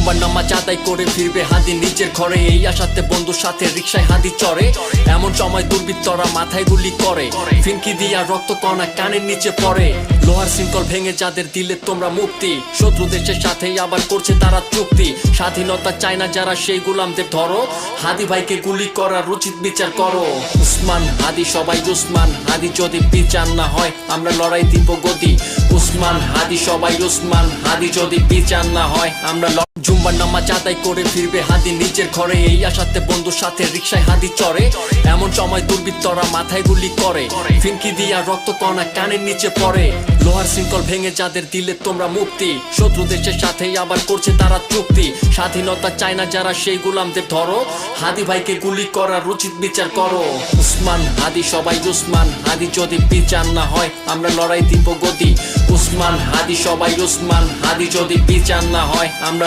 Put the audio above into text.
জুম্বার নামাজ আদায় করে ফিরবে হাদি নিজের ঘরে, এই আশাতে বন্ধুর সাথে রিকশায় হাদি চড়ে। এমন সময় দুর্বৃত্তরা মাথায় গুলি করে, ফিনকি দিয়া রক্ত কণা কানের নিচে পড়ে। লোহার শৃঙ্খল ভেঙে যাদের দিলে তোমরা মুক্তি, শত্রু দেশের সাথে আবার করছে তারা চুক্তি। স্বাধীনতা চায় না যারা সেই গোলামদের ধরো, হাদি ভাইকে গুলি করার উচিত বিচার করো। উসমান হাদি সবাই উসমান হাদি, যদি বিচার না হয় আমরা লড়াই দিব গদি। উসমান হাদি সবাই উসমান হাদি, যদি বিচার না হয় আমরা জুম্বার নামাজ আদায় করে ফিরবে হাদি নিজের ঘরে, এই আশাতে বন্ধুর সাথে রিকশায় হাদি চড়ে। এমন সময় দুর্বৃত্তরা মাথায় গুলি করে, ফিনকি দিয়া রক্ত কণা কানের নিচে পড়ে। লোহার শৃঙ্খল ভেঙে যাদের দিলে তোমরা মুক্তি, শত্রু দেশের সাথে আবার করছে তারা চুক্তি। স্বাধীনতা চায় না যারা সেই গোলামদের ধরো, হাদি ভাইকে গুলি করার উচিত বিচার করো। উসমান হাদি সবাই উসমান হাদি, যদি বিচার না হয় আমরা লড়াই দিব গদি। উসমান হাদি সবাই উসমান হাদি, যদি বিচার না হয় আমরা